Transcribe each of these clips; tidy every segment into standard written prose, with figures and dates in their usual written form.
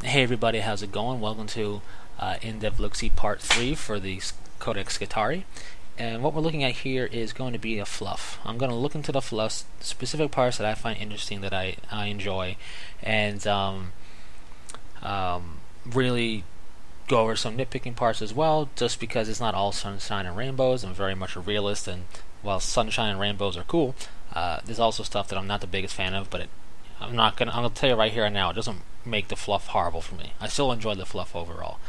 Hey everybody, how's it going? Welcome to In-Depth Looksie Part 3 for the Codex Skitarii. And what we're looking at here is going to be a fluff. I'm going to look into the fluffs, specific parts that I find interesting, that I enjoy, and really go over some nitpicking parts as well, just because it's not all sunshine and rainbows. I'm very much a realist, and while sunshine and rainbows are cool, there's also stuff that I'm not the biggest fan of, but I'm gonna tell you right here and now, it doesn't make the fluff horrible for me. I still enjoy the fluff overall.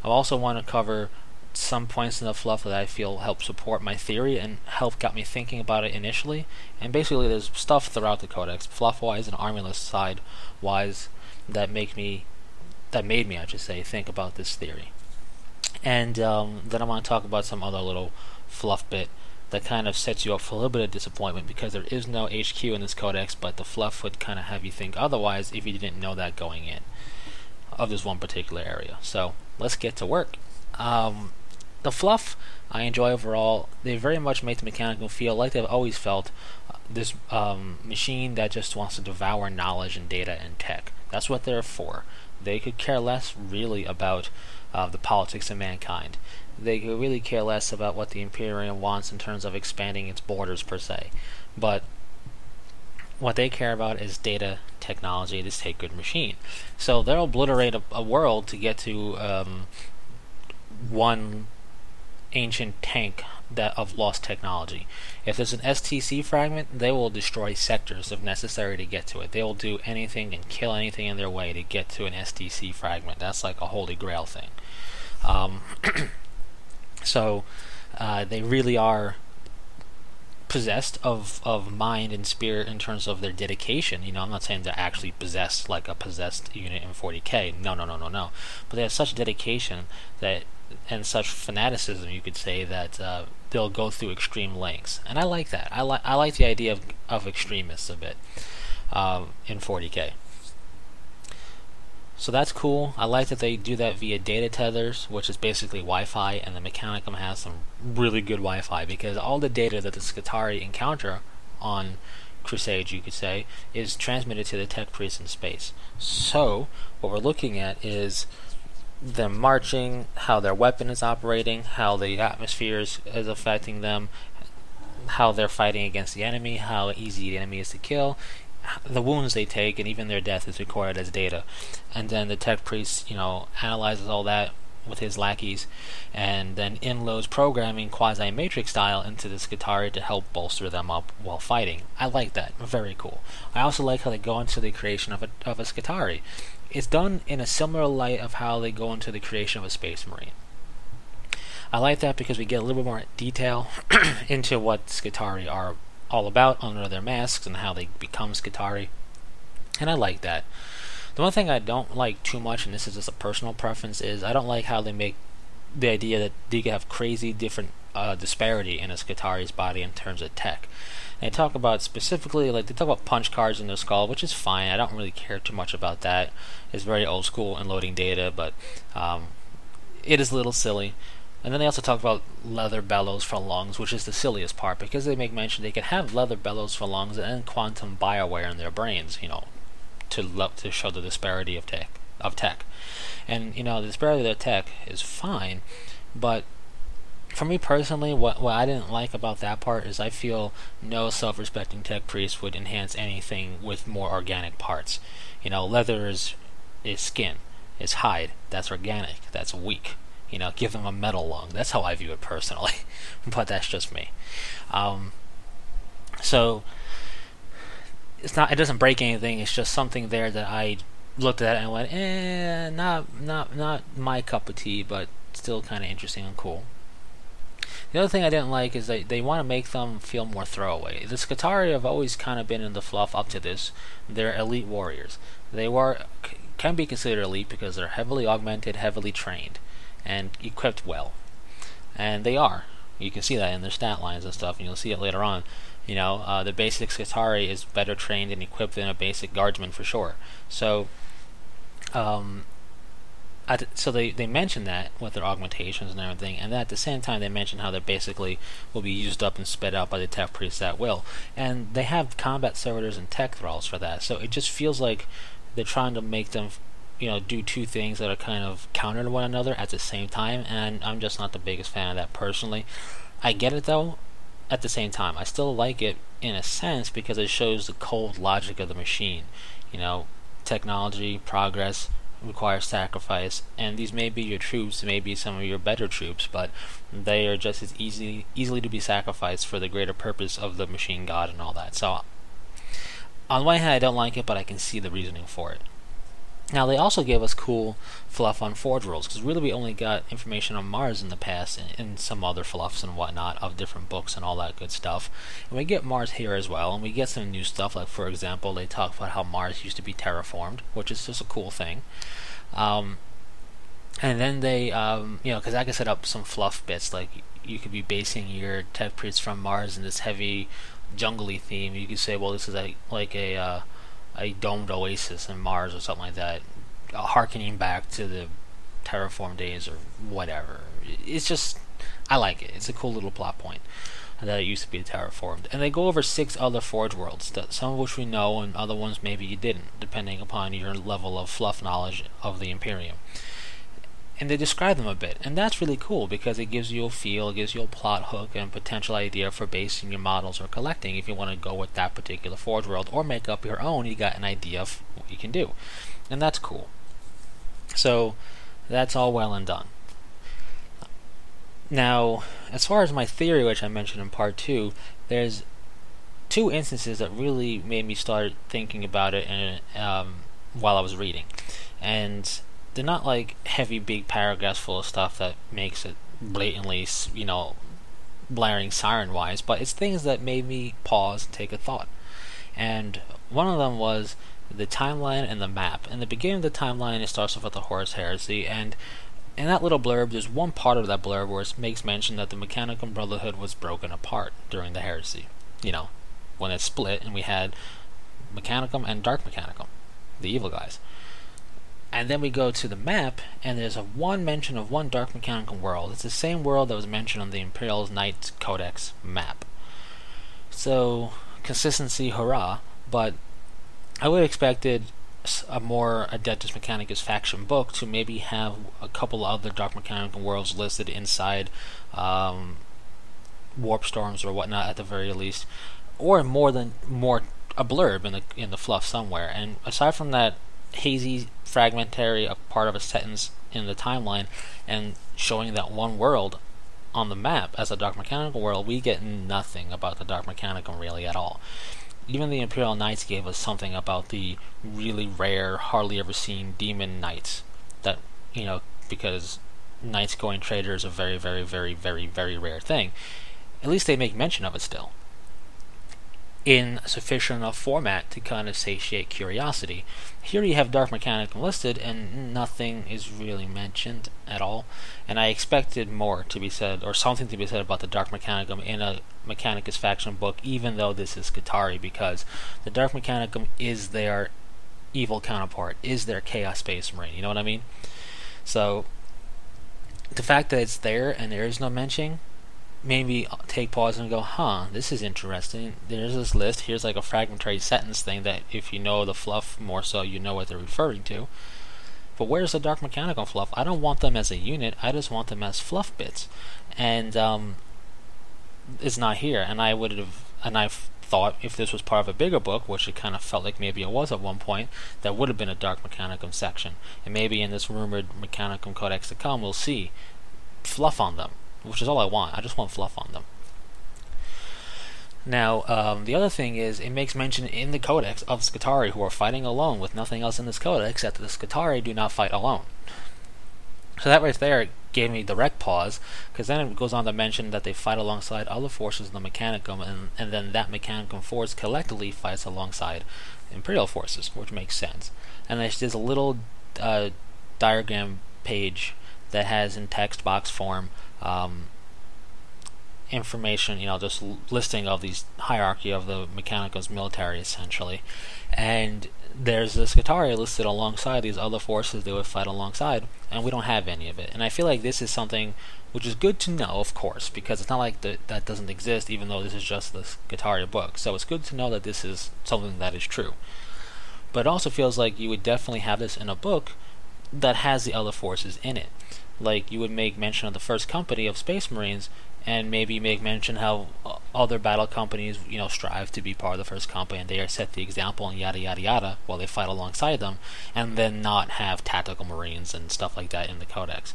I also want to cover some points in the fluff that I feel help support my theory and got me thinking about it initially. And basically, there's stuff throughout the codex, fluff-wise and army list side-wise, that made me, I should say, think about this theory. And then I want to talk about some other little fluff bit that kind of sets you up for a little bit of disappointment, because there is no HQ in this codex, but the fluff would kind of have you think otherwise if you didn't know that going in of this one particular area. So let's get to work. The fluff I enjoy overall. They very much make the mechanical feel like they've always felt, this machine that just wants to devour knowledge and data and tech. That's what they're for. They could care less really about the politics of mankind. They could really care less about what the Imperium wants in terms of expanding its borders per se. But what they care about is data, technology, this take good machine. So they'll obliterate a world to get to one ancient tank of lost technology. If there's an STC fragment, they will destroy sectors if necessary to get to it. They will do anything and kill anything in their way to get to an STC fragment. That's like a holy grail thing. So they really are possessed of mind and spirit in terms of their dedication. I'm not saying they're actually possessed like a possessed unit in 40k. No. But they have such dedication that, and such fanaticism, you could say, that they'll go through extreme lengths. And I like that. I like the idea of extremists a bit in 40k. So that's cool. I like that they do that via data tethers, which is basically Wi-Fi, and the Mechanicum has some really good Wi-Fi, because all the data that the Skitarii encounter on Crusade, you could say, is transmitted to the tech priests in space. So what we're looking at is them marching, how their weapon is operating, how the atmosphere is affecting them, how they're fighting against the enemy, how easy the enemy is to kill, the wounds they take, and even their death is recorded as data. And then the tech priest, analyzes all that with his lackeys, and then inloads programming quasi-matrix style into the Skitarii to help bolster them up while fighting. I like that. Very cool. I also like how they go into the creation of a Skitarii. It's done in a similar light of how they go into the creation of a Space Marine. I like that because we get a little bit more detail into what Skitarii are all about under their masks and how they become Skitarii, and I like that. The one thing I don't like too much, and this is just a personal preference, is I don't like how they make the idea that they can have crazy different disparity in a Skitarii's body in terms of tech. And they talk about specifically, they talk about punch cards in their skull, which is fine. I don't really care too much about that. It's very old school in loading data, but it is a little silly. And then they also talk about leather bellows for lungs, which is the silliest part, because they make mention they can have leather bellows for lungs and then quantum bioware in their brains, to show the disparity of tech. And the disparity of their tech is fine, but for me personally, what I didn't like about that part is I feel no self-respecting tech priest would enhance anything with more organic parts. Leather is skin, is hide, that's organic, that's weak. Give them a metal lung. That's how I view it personally, but that's just me. So it doesn't break anything. It's just something there that I looked at and went, not my cup of tea, but still kind of interesting and cool. The other thing I didn't like is they want to make them feel more throwaway. The Skitarii have always kind of been in the fluff up to this. They're elite warriors. They can be considered elite because they're heavily augmented, heavily trained, and equipped well. And they are. You can see that in their stat lines and stuff, and you'll see it later on. The basic Skitarii is better trained and equipped than a basic guardsman for sure. So they mention that with their augmentations and everything, and then at the same time they mention how they basically will be used up and sped out by the tech priests at will. And they have combat servitors and tech thralls for that, so it just feels like they're trying to make them do two things that are kind of counter to one another at the same time, and I'm just not the biggest fan of that personally. I get it though. At the same time, I still like it in a sense because it shows the cold logic of the machine. Technology, progress requires sacrifice, and these may be your troops, may be some of your better troops, but they are just as easily to be sacrificed for the greater purpose of the machine god and all that. So, on one hand, I don't like it, but I can see the reasoning for it. Now, they also gave us cool fluff on Forge Worlds, because really we only got information on Mars in the past, and some other fluffs and whatnot of different books and all that good stuff. And we get Mars here as well, and we get some new stuff, like for example, they talk about how Mars used to be terraformed, which is just a cool thing. And then they, because I can set up some fluff bits, like you could be basing your tech priests from Mars in this heavy, jungly theme. You could say, well, this is like a domed oasis in Mars or something like that, harkening back to the terraform days or whatever. It's just, I like it. It's a cool little plot point that it used to be terraformed. And they go over 6 other Forge Worlds, some of which we know and other ones maybe you didn't, depending upon your level of fluff knowledge of the Imperium. And they describe them a bit, and that's really cool because it gives you a feel, it gives you a plot hook and a potential idea for basing your models or collecting. If you want to go with that particular Forge World or make up your own, you got an idea of what you can do, and that's cool. So that's all well and done. Now, as far as my theory, which I mentioned in part 2, there's 2 instances that really made me start thinking about it while I was reading, and they're not like heavy big paragraphs full of stuff that makes it blatantly blaring siren wise, but it's things that made me pause and take a thought. And one of them was the timeline and the map. In the beginning of the timeline, it starts off with the Horus Heresy, and in that little blurb, there's one part of that blurb where it makes mention that the Mechanicum Brotherhood was broken apart during the Heresy. When it split and we had Mechanicum and Dark Mechanicum, the evil guys. And then we go to the map, and there's one mention of one Dark Mechanicum world. It's the same world that was mentioned on the Imperial Knights Codex map. So, consistency, hurrah, but I would have expected a more Adeptus Mechanicus faction book to maybe have a couple other Dark Mechanicum worlds listed inside warp storms or whatnot at the very least, or a blurb in the fluff somewhere. And aside from that hazy, fragmentary part of a sentence in the timeline and showing that one world on the map as a Dark Mechanicum world, we get nothing about the Dark Mechanicum really at all. Even the Imperial Knights gave us something about the really rare, hardly ever seen demon knights. That, because knights going trader is a very, very, very, very, very rare thing. At least they make mention of it still, in sufficient enough format to kind of satiate curiosity. Here you have Dark Mechanicum listed, and nothing is really mentioned at all. And I expected more to be said, or something to be said about the Dark Mechanicum in a Mechanicus faction book, even though this is Skitarii, because the Dark Mechanicum is their evil counterpart, is their Chaos Space Marine. You know what I mean? So the fact that it's there and there is no mention made me take pause and go, this is interesting. There's this list. Here's like a fragmentary sentence thing that if you know the fluff more so, you know what they're referring to. But where's the Dark Mechanicum fluff? I don't want them as a unit. I just want them as fluff bits. And it's not here. And I thought if this was part of a bigger book, which it kind of felt like maybe it was at one point, that would have been a Dark Mechanicum section. And maybe in this rumored Mechanicum Codex to come, we'll see fluff on them, which is all I want. I just want fluff on them. Now, the other thing is, it makes mention in the Codex of Skitarii who are fighting alone with nothing else in this Codex, that the Skitarii do not fight alone. So that right there gave me direct pause, because then it goes on to mention that they fight alongside other forces in the Mechanicum, and then that Mechanicum force collectively fights alongside Imperial forces, which makes sense. And there's a little diagram page that has in text box form information, just listing of these hierarchy of the Mechanicum's military essentially, and there's the Skitarii listed alongside these other forces they would fight alongside, and we don't have any of it. And I feel like this is something which is good to know, of course, because it's not like that doesn't exist, even though this is just the Skitarii book. So it's good to know that this is something that is true. But it also feels like you would definitely have this in a book that has the other forces in it. Like, you would make mention of the first company of Space Marines, and maybe make mention how other battle companies, strive to be part of the first company, and they are set the example, and yada yada yada, while they fight alongside them, and then not have tactical Marines and stuff like that in the Codex.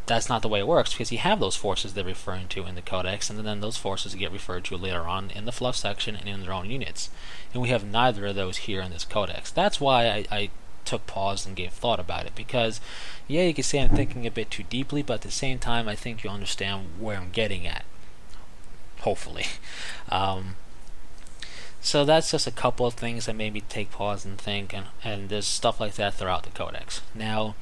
That's not the way it works, because you have those forces they're referring to in the Codex, and then those forces get referred to later on in the Fluff section and in their own units. And we have neither of those here in this Codex. That's why I took pause and gave thought about it, because yeah, you could say I'm thinking a bit too deeply, but at the same time I think you understand where I'm getting at, hopefully. So that's just a couple of things that made me take pause and think, and there's stuff like that throughout the Codex. Now,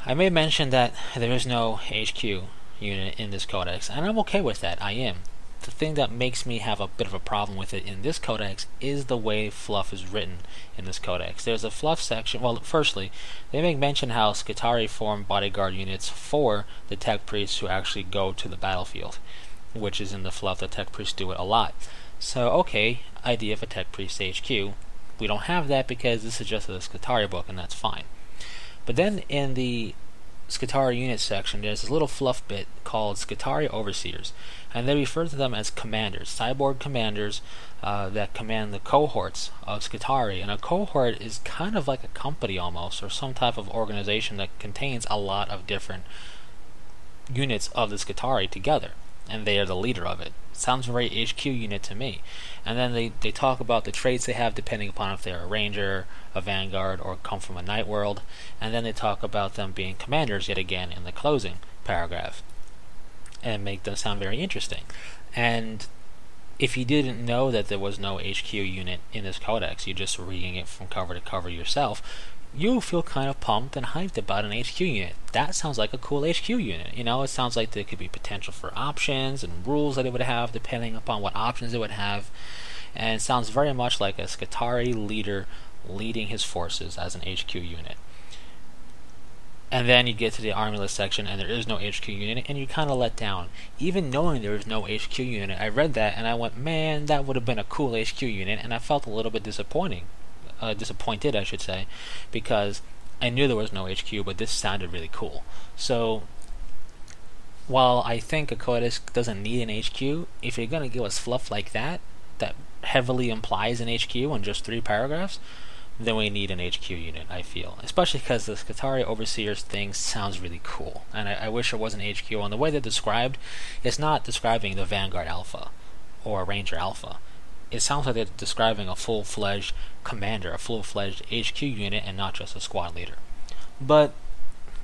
I may mention that there is no HQ unit in this Codex, and I'm okay with that. I am. The thing that makes me have a bit of a problem with it in this Codex is the way Fluff is written in this Codex. There's a Fluff section. Well, firstly, they make mention how Skitarii form bodyguard units for the tech priests who actually go to the battlefield, which is in the Fluff. The tech priests do it a lot. So, okay, idea for tech priest HQ. We don't have that because this is just a Skitarii book, and that's fine. But then in the Skitarii unit section, there's this little Fluff bit called Skitarii Overseers, and they refer to them as commanders, cyborg commanders that command the cohorts of Skitarii. And a cohort is kind of like a company almost, or some type of organization that contains a lot of different units of the Skitarii together, and they are the leader of it. Sounds very HQ unit to me. And then they talk about the traits they have depending upon if they're a ranger, a vanguard, or come from a night world. And then they talk about them being commanders yet again in the closing paragraph, and make them sound very interesting. And if you didn't know that there was no HQ unit in this Codex, you're just reading it from cover to cover yourself, you'll feel kind of pumped and hyped about an HQ unit. That sounds like a cool HQ unit. It sounds like there could be potential for options and rules that it would have depending upon what options it would have. And it sounds very much like a Skitarii leader leading his forces as an HQ unit. And then you get to the army list section and there is no HQ unit, and you're kind of let down. Even knowing there is no HQ unit, I read that and I went, man, that would have been a cool HQ unit, and I felt a little bit disappointed, I should say, because I knew there was no HQ, but this sounded really cool. So, while I think a Codex doesn't need an HQ, if you're going to give us fluff like that heavily implies an HQ in just 3 paragraphs, then we need an HQ unit, I feel. Especially because the Skitarii Overseers thing sounds really cool. And I wish there was an HQ. And the way they're described, it's not describing the Vanguard Alpha or Ranger Alpha. It sounds like they're describing a full-fledged commander, a full-fledged HQ unit, and not just a squad leader. But,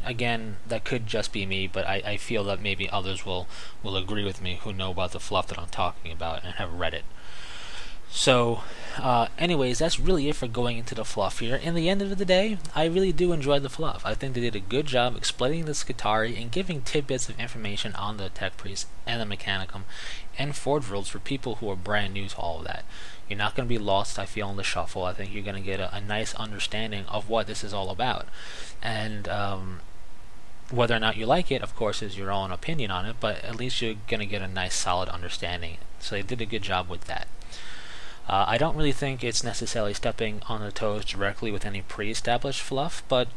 again, that could just be me, but I feel that maybe others will agree with me who know about the fluff that I'm talking about and have read it. So, anyways, that's really it for going into the fluff here. In the end of the day, I really do enjoy the fluff. I think they did a good job explaining the Skitarii and giving tidbits of information on the Tech Priest and the Mechanicum and Forge Worlds for people who are brand new to all of that. You're not going to be lost, I feel, in the shuffle. I think you're going to get a nice understanding of what this is all about. And whether or not you like it, of course, is your own opinion on it, but at least you're going to get a nice, solid understanding. So they did a good job with that. I don't really think it's necessarily stepping on the toes directly with any pre-established fluff, but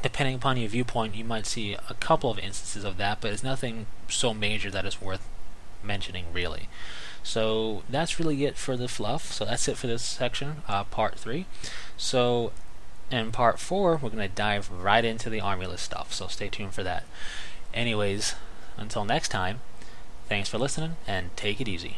depending upon your viewpoint, you might see a couple of instances of that, but it's nothing so major that it's worth mentioning, really. So that's really it for the fluff. So that's it for this section, part 3. So in part 4, we're going to dive right into the army list stuff, so stay tuned for that. Anyways, until next time, thanks for listening, and take it easy.